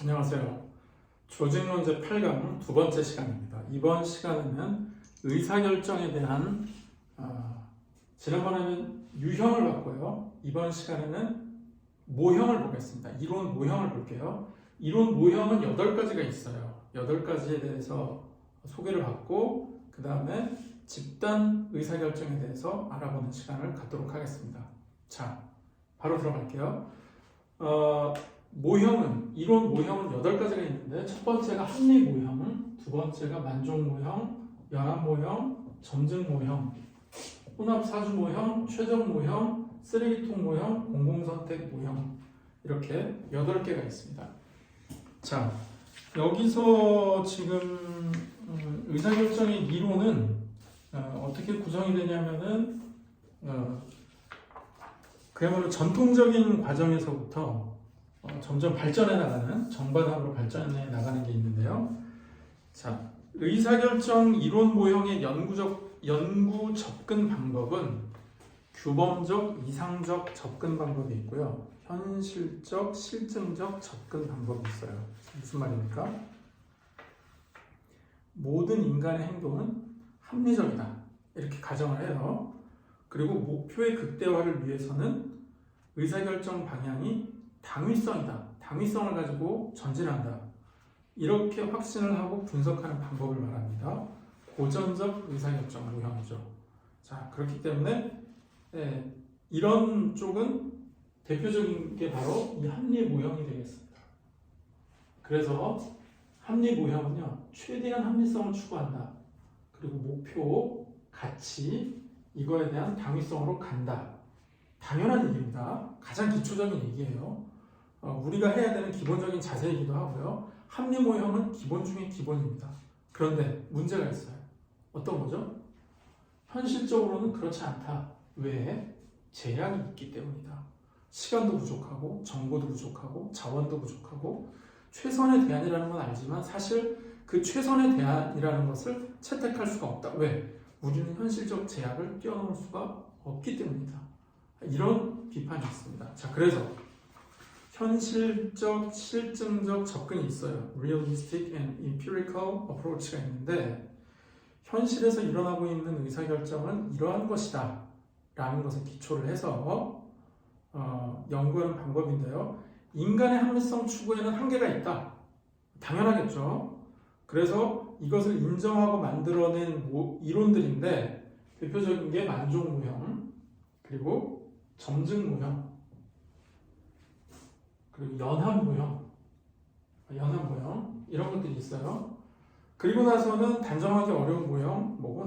안녕하세요. 조직론제 8강 두 번째 시간입니다. 이번 시간에는 의사결정에 대한 지난번에는 유형을 봤고요. 이번 시간에는 모형을 보겠습니다. 이론 모형을 볼게요. 이론 모형은 8가지가 있어요. 8가지에 대해서 소개를 받고 그 다음에 집단 의사결정에 대해서 알아보는 시간을 갖도록 하겠습니다. 자, 바로 들어갈게요. 모형은, 이론 모형은 8가지가 있는데 첫 번째가 합리 모형, 두 번째가 만족 모형, 연합 모형, 점증 모형, 혼합 사주 모형, 최적 모형, 쓰레기통 모형, 공공선택 모형, 이렇게 8개가 있습니다. 자, 여기서 지금 의사결정의 이론은 어떻게 구성이 되냐면은 그야말로 전통적인 과정에서부터 점점 발전해 나가는, 정반합으로 발전해 나가는 게 있는데요. 자, 의사결정 이론 모형의 연구 접근 방법은 규범적, 이상적 접근 방법이 있고요. 현실적, 실증적 접근 방법이 있어요. 무슨 말입니까? 모든 인간의 행동은 합리적이다. 이렇게 가정을 해요. 그리고 목표의 극대화를 위해서는 의사결정 방향이 당위성이다. 당위성을 가지고 전진한다. 이렇게 확신을 하고 분석하는 방법을 말합니다. 고전적 의사결정 모형이죠. 자, 그렇기 때문에 이런 쪽은 대표적인 게 바로 이 합리 모형이 되겠습니다. 그래서 합리 모형은요, 최대한 합리성을 추구한다. 그리고 목표, 가치, 이거에 대한 당위성으로 간다. 당연한 얘기입니다. 가장 기초적인 얘기예요. 우리가 해야 되는 기본적인 자세이기도 하고요. 합리 모형은 기본 중에 기본입니다. 그런데 문제가 있어요. 어떤 거죠? 현실적으로는 그렇지 않다. 왜? 제약이 있기 때문이다. 시간도 부족하고, 정보도 부족하고, 자원도 부족하고, 최선의 대안이라는 건 알지만 사실 그 최선의 대안이라는 것을 채택할 수가 없다. 왜? 우리는 현실적 제약을 뛰어넘을 수가 없기 때문이다. 이런 비판이 있습니다. 자, 그래서 현실적, 실증적 접근이 있어요. Realistic and empirical approach가 있는데 현실에서 일어나고 있는 의사결정은 이러한 것이다 라는 것에 기초를 해서 연구하는 방법인데요. 인간의 합리성 추구에는 한계가 있다. 당연하겠죠. 그래서 이것을 인정하고 만들어낸 이론들인데 대표적인 게 만족 모형, 그리고 점증 모형, 그리고 연합 모형 이런 것들이 있어요. 그리고 나서는 단정하기 어려운 모형, 뭐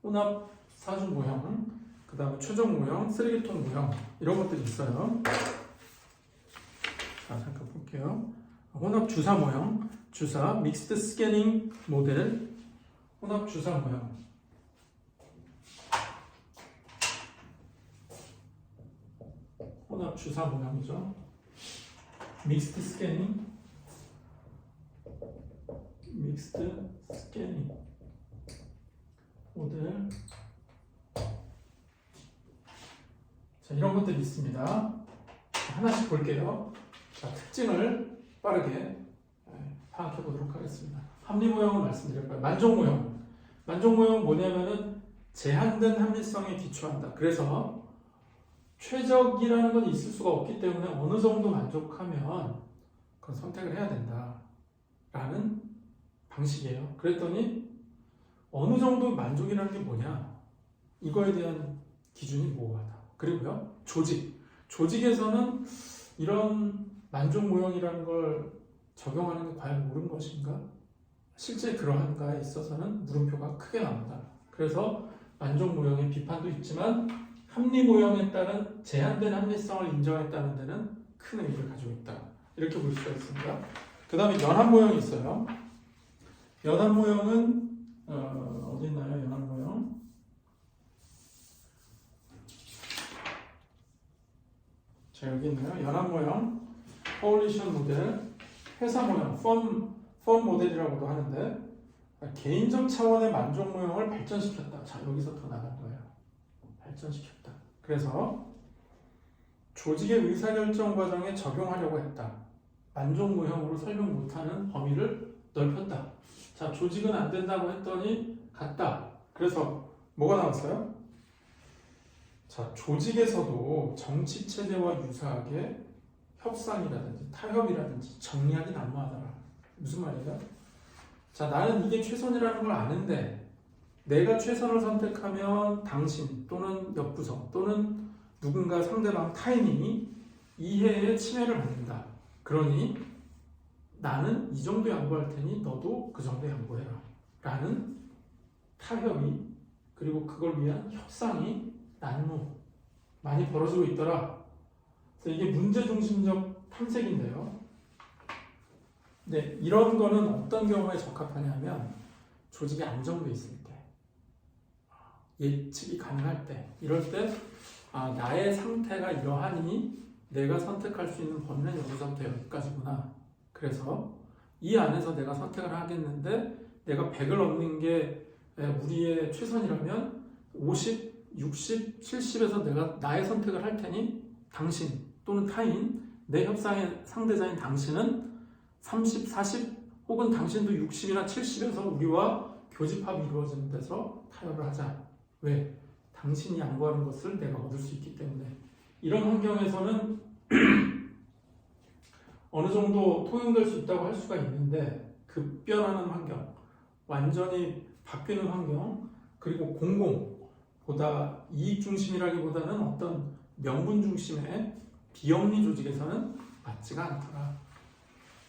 혼합 사주 모형, 그 다음에 최적 모형, 쓰레기통 모형 이런 것들이 있어요. 자, 잠깐 볼게요. 혼합 주사 모형, 주사 믹스드 스캐닝 모델, 혼합 주사 모형. 혼합 주사 모형이죠. 믹스드 스캐닝 모델. 자, 이런 것들이 있습니다. 하나씩 볼게요. 자, 특징을 빠르게 파악해 보도록 하겠습니다. 합리 모형을 말씀드릴까요? 만족 모형은 뭐냐면은 제한된 합리성에 기초한다. 그래서 최적이라는 건 있을 수가 없기 때문에 어느 정도 만족하면 그건 선택을 해야 된다라는 방식이에요. 그랬더니 어느 정도 만족이라는 게 뭐냐? 이거에 대한 기준이 모호하다. 그리고요, 조직에서는 이런 만족 모형이라는 걸 적용하는 게 과연 옳은 것인가? 실제 그러한가에 있어서는 물음표가 크게 나온다. 그래서 만족 모형의 비판도 있지만 합리 모형에 따른 제한된 합리성을 인정했다는 데는 큰 의미를 가지고 있다. 이렇게 볼 수가 있습니다. 그 다음에 연합 모형이 있어요. 연합 모형은 어디 있나요? 연합 모형. 자, 여기 있네요. 연합 모형, 코올리션 모델, 회사 모형, 펌 모델이라고도 하는데 개인적 차원의 만족 모형을 발전시켰다. 자, 여기서 더 나간 거예요. 발전시켰다. 그래서 조직의 의사결정 과정에 적용하려고 했다. 만족무형으로 설명 못하는 범위를 넓혔다. 자, 조직은 안 된다고 했더니 갔다. 그래서 뭐가 나왔어요? 자, 조직에서도 정치체제와 유사하게 협상이라든지 타협이라든지 정리하기 난무하더라. 무슨 말이에요? 자, 나는 이게 최선이라는 걸 아는데 내가 최선을 선택하면 당신 또는 옆부서 또는 누군가 상대방 타인이 이해에 침해를 받는다. 그러니 나는 이 정도 양보할 테니 너도 그 정도 양보해라. 라는 타협이 그리고 그걸 위한 협상이 난무 많이 벌어지고 있더라. 그래서 이게 문제중심적 탐색인데요. 네, 이런 거는 어떤 경우에 적합하냐면 조직이 안정돼 있을 때, 예측이 가능할 때, 이럴 때 나의 상태가 이러하니 내가 선택할 수 있는 범위는 여기서부터 여기까지구나. 그래서 이 안에서 내가 선택을 하겠는데 내가 100을 얻는 게 우리의 최선이라면 50, 60, 70에서 내가 나의 선택을 할 테니 당신 또는 타인, 내 협상의 상대자인 당신은 30, 40 혹은 당신도 60이나 70에서 우리와 교집합이 이루어지는 데서 타협을 하자. 왜? 당신이 양보하는 것을 내가 얻을 수 있기 때문에. 이런 환경에서는 어느 정도 통용될 수 있다고 할 수가 있는데 급변하는 환경, 완전히 바뀌는 환경, 그리고 공공보다 이익 중심이라기보다는 어떤 명분 중심의 비영리 조직에서는 맞지가 않더라.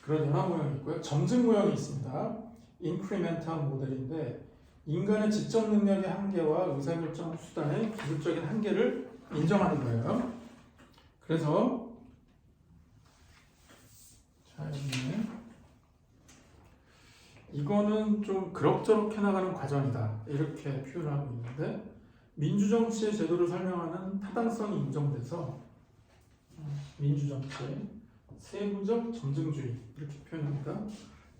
그런 연화 모형이 있고요. 점증 모형이 있습니다. 인크리멘탈 모델인데 인간의 지적 능력의 한계와 의사결정 수단의 기술적인 한계를 인정하는 거예요. 그래서 자, 이거는 좀 그럭저럭 해나가는 과정이다. 이렇게 표현하고 있는데 민주정치의 제도를 설명하는 타당성이 인정돼서 민주정치, 세부적 점증주의 이렇게 표현합니다.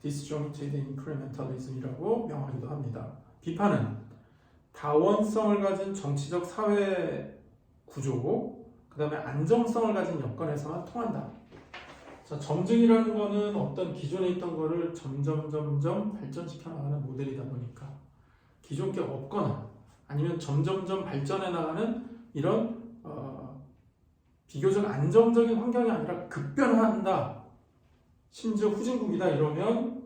Disjointed Incrementalism이라고 명하기도 합니다. 비판은 다원성을 가진 정치적 사회 구조, 그 다음에 안정성을 가진 여건에서만 통한다. 자, 점증이라는 거는 어떤 기존에 있던 거를 점점 발전시켜 나가는 모델이다 보니까 기존 게 없거나 아니면 점점 발전해 나가는 이런 비교적 안정적인 환경이 아니라 급변한다. 심지어 후진국이다 이러면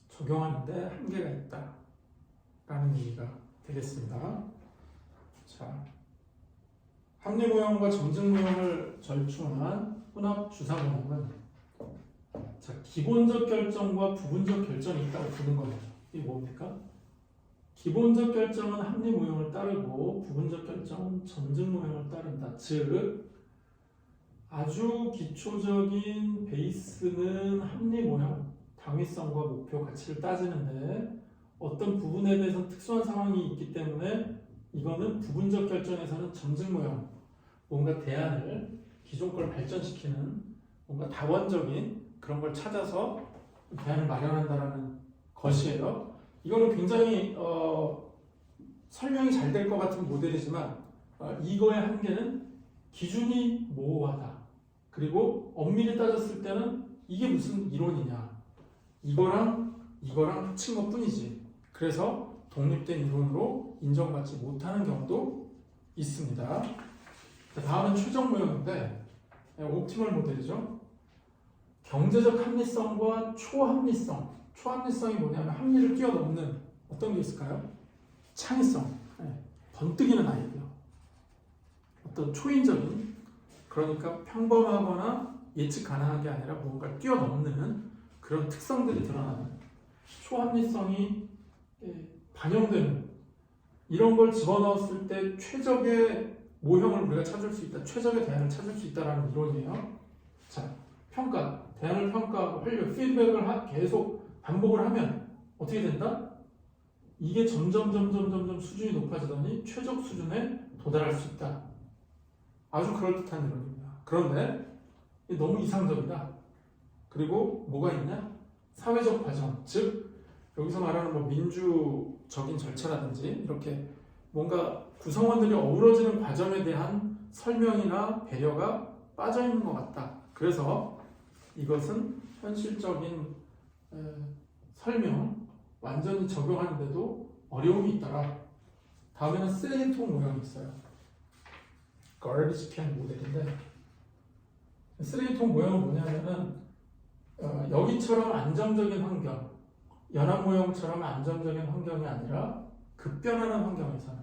적용하는데 한계가 있다. 라는 얘기가 되겠습니다. 자, 합리 모형과 점증 모형을 절충한 혼합 주사 모형은 자, 기본적 결정과 부분적 결정이 있다고 보는 거예요. 이게 뭡니까? 기본적 결정은 합리 모형을 따르고 부분적 결정은 점증 모형을 따른다. 즉 아주 기초적인 베이스는 합리 모형, 당위성과 목표 가치를 따지는데 어떤 부분에 대해서 특수한 상황이 있기 때문에 이거는 부분적 결정에서는 점증 모형, 뭔가 대안을 기존 걸 발전시키는 뭔가 다원적인 그런 걸 찾아서 대안을 마련한다라는 것이에요. 이거는 굉장히 설명이 잘 될 것 같은 모델이지만 이거의 한계는 기준이 모호하다. 그리고 엄밀히 따졌을 때는 이게 무슨 이론이냐. 이거랑 합친 것 뿐이지. 그래서 독립된 이론으로 인정받지 못하는 경우도 있습니다. 다음은 최종 모형인데 옵티멀 모델이죠. 경제적 합리성과 초합리성. 초합리성이 뭐냐면 합리를 뛰어넘는 어떤 게 있을까요? 창의성, 번뜩이는 아이디어, 어떤 초인적인, 그러니까 평범하거나 예측 가능한 게 아니라 뭔가 뛰어넘는 그런 특성들이 드러나는 초합리성이 반영되는 이런 걸 집어넣었을 때 최적의 모형을 우리가 찾을 수 있다, 최적의 대안을 찾을 수 있다라는 이론이에요. 자, 평가, 대안을 평가하고 활력, 피드백을 계속 반복을 하면 어떻게 된다? 이게 점점 수준이 높아지더니 최적 수준에 도달할 수 있다. 아주 그럴듯한 이론입니다. 그런데 너무 이상적이다. 그리고 뭐가 있냐? 사회적 과정, 즉 여기서 말하는 뭐 민주적인 절차라든지 이렇게 뭔가 구성원들이 어우러지는 과정에 대한 설명이나 배려가 빠져 있는 것 같다. 그래서 이것은 현실적인 설명 완전히 적용하는데도 어려움이 있더라. 다음에는 쓰레기통 모형이 있어요. garbage can 모델인데 쓰레기통 모형은 뭐냐면은 여기처럼 안정적인 환경, 연합 모형처럼 안정적인 환경이 아니라 급변하는 환경에서는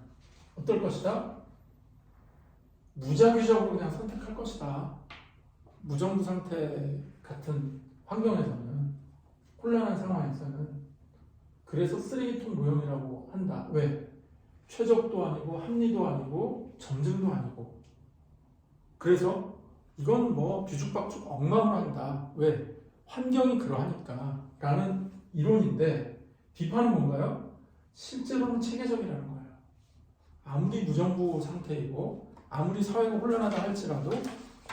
어떨 것이다? 무작위적으로 그냥 선택할 것이다. 무정부 상태 같은 환경에서는, 혼란한 상황에서는. 그래서 쓰레기통 모형이라고 한다. 왜? 최적도 아니고 합리도 아니고 점증도 아니고. 그래서 이건 뭐 뒤죽박죽 엉망으로 왜? 환경이 그러하니까 라는 이론인데, 비판은 뭔가요? 실제로는 체계적이라는 거예요. 아무리 무정부 상태이고 아무리 사회가 혼란하다 할지라도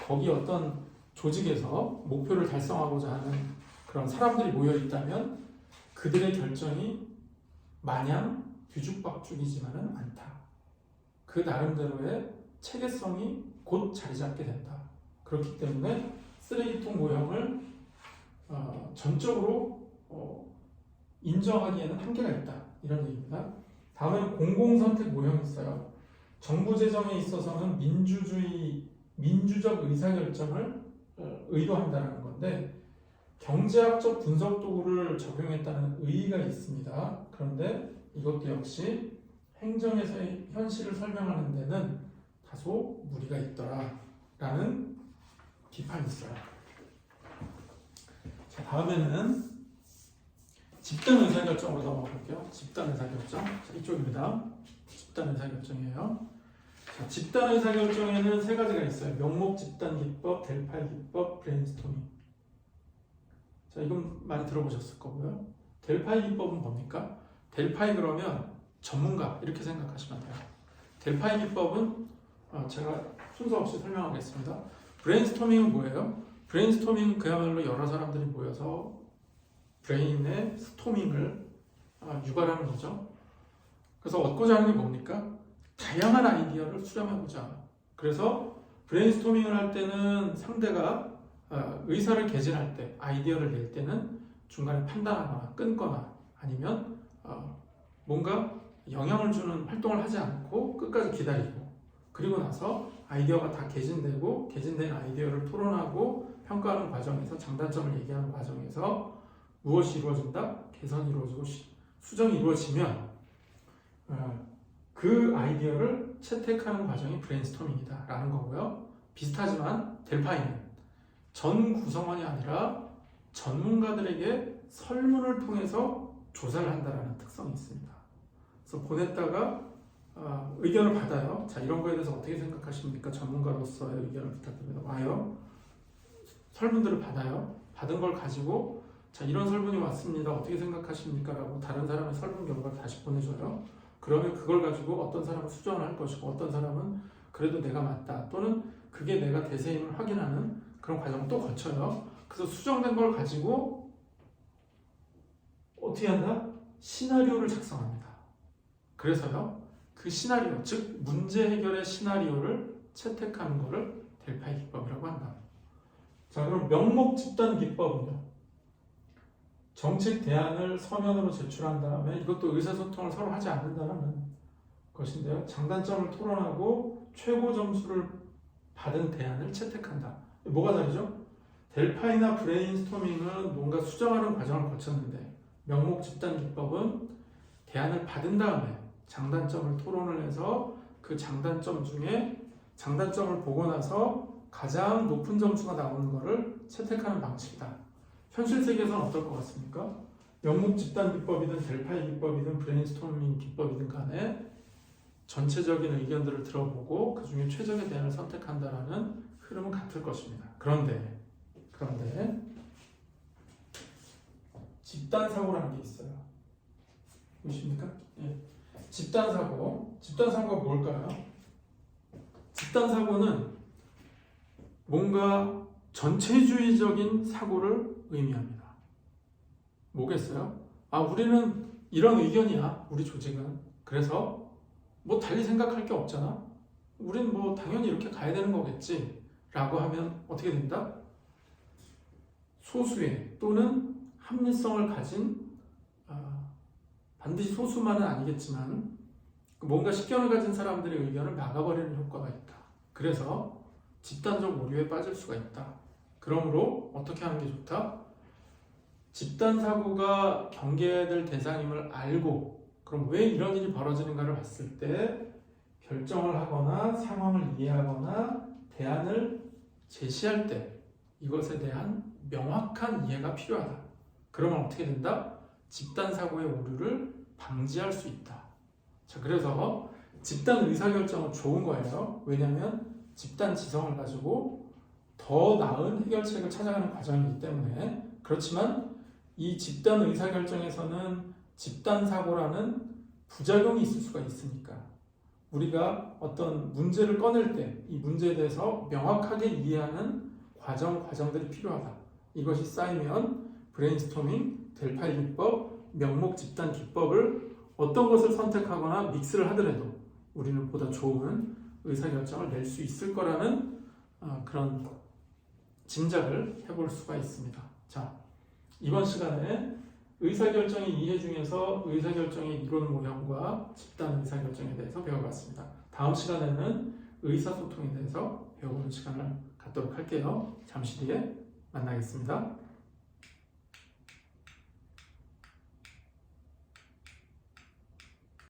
거기 어떤 조직에서 목표를 달성하고자 하는 그런 사람들이 모여 있다면 그들의 결정이 마냥 뒤죽박죽이지만은 않다. 그 나름대로의 체계성이 곧 자리 잡게 된다. 그렇기 때문에 쓰레기통 모형을 전적으로 인정하기에는 한계가 있다. 이런 얘기입니다. 다음에는 공공선택 모형이 있어요. 정부 재정에 있어서는 민주적 의사결정을 의도한다는 건데, 경제학적 분석 도구를 적용했다는 의의가 있습니다. 그런데 이것도 역시 행정에서의 현실을 설명하는 데는 다소 무리가 있더라라는 비판이 있어요. 자, 다음에는 집단 의사결정으로 넘어가 볼게요. 집단 의사결정. 자, 이쪽입니다. 집단 의사결정이에요. 자, 집단 의사결정에는 세 가지가 있어요. 명목 집단 기법, 델파이 기법, 브레인스토밍. 자, 이건 많이 들어보셨을 거고요. 델파이 기법은 뭡니까? 델파이 그러면 전문가 이렇게 생각하시면 돼요. 델파이 기법은 제가 순서 없이 설명하겠습니다. 브레인스토밍은 뭐예요? 브레인스토밍은 그야말로 여러 사람들이 모여서 브레인의 스토밍을 유발하는 거죠. 그래서 얻고자 하는 게 뭡니까? 다양한 아이디어를 수렴해보자. 그래서 브레인스토밍을 할 때는 상대가 의사를 개진할 때, 아이디어를 낼 때는 중간에 판단하거나 끊거나 아니면 뭔가 영향을 주는 활동을 하지 않고 끝까지 기다리고, 그리고 나서 아이디어가 다 개진되고 개진된 아이디어를 토론하고 평가하는 과정에서 장단점을 얘기하는 과정에서 무엇이 이루어진다? 개선이 이루어지고 수정이 이루어지면 그 아이디어를 채택하는 과정이 브레인스토밍이다 라는 거고요. 비슷하지만 델파이는 전 구성원이 아니라 전문가들에게 설문을 통해서 조사를 한다라는 특성이 있습니다. 그래서 보냈다가 의견을 받아요. 자, 이런 거에 대해서 어떻게 생각하십니까? 전문가로서의 의견을 부탁드립니다. 와요. 설문들을 받아요. 받은 걸 가지고 자, 이런 설문이 왔습니다. 어떻게 생각하십니까? 라고 다른 사람의 설문 결과를 다시 보내줘요. 그러면 그걸 가지고 어떤 사람은 수정을 할 것이고 어떤 사람은 그래도 내가 맞다 또는 그게 내가 대세임을 확인하는 그런 과정을 또 거쳐요. 그래서 수정된 걸 가지고 어떻게 한다? 시나리오를 작성합니다. 그래서요, 그 시나리오, 즉 문제 해결의 시나리오를 채택하는 것을 델파이 기법이라고 한다. 자, 그럼 명목 집단 기법은요? 정책 대안을 서면으로 제출한 다음에 이것도 의사소통을 서로 하지 않는다는 것인데요. 장단점을 토론하고 최고 점수를 받은 대안을 채택한다. 뭐가 다르죠? 델파이나 브레인스토밍은 뭔가 수정하는 과정을 거쳤는데 명목 집단 기법은 대안을 받은 다음에 장단점을 토론을 해서 그 장단점 중에 장단점을 보고 나서 가장 높은 점수가 나오는 것을 채택하는 방식이다. 현실 세계에서는 어떨 것 같습니까? 명목 집단 기법이든 델파이 기법이든 브레인스토밍 기법이든 간에 전체적인 의견들을 들어보고 그 중에 최적의 대안을 선택한다라는 흐름은 같을 것입니다. 그런데 집단 사고라는 게 있어요. 보이십니까? 예. 집단 사고가 뭘까요? 집단 사고는 뭔가 전체주의적인 사고를 의미합니다. 뭐겠어요? 우리는 이런 의견이야. 우리 조직은. 그래서 뭐 달리 생각할 게 없잖아. 우린 뭐 당연히 이렇게 가야 되는 거겠지 라고 하면 어떻게 된다? 소수의 또는 합리성을 가진 반드시 소수만은 아니겠지만 뭔가 식견을 가진 사람들의 의견을 막아버리는 효과가 있다. 그래서 집단적 오류에 빠질 수가 있다. 그러므로 어떻게 하는 게 좋다? 집단 사고가 경계될 대상임을 알고 그럼 왜 이런 일이 벌어지는가를 봤을 때 결정을 하거나 상황을 이해하거나 대안을 제시할 때 이것에 대한 명확한 이해가 필요하다. 그러면 어떻게 된다? 집단 사고의 오류를 방지할 수 있다. 자, 그래서 집단 의사결정은 좋은 거예요. 왜냐하면 집단 지성을 가지고 더 나은 해결책을 찾아가는 과정이기 때문에. 그렇지만 이 집단 의사결정에서는 집단 사고라는 부작용이 있을 수가 있으니까 우리가 어떤 문제를 꺼낼 때 이 문제에 대해서 명확하게 이해하는 과정들이 필요하다. 이것이 쌓이면 브레인스토밍, 델파이 기법, 명목 집단 기법을 어떤 것을 선택하거나 믹스를 하더라도 우리는 보다 좋은 의사결정을 낼 수 있을 거라는 그런 짐작을 해볼 수가 있습니다. 자, 이번 시간에 의사결정의 이해 중에서 의사결정의 이론 모형과 집단 의사결정에 대해서 배워봤습니다. 다음 시간에는 의사소통에 대해서 배워보는 시간을 갖도록 할게요. 잠시 뒤에 만나겠습니다.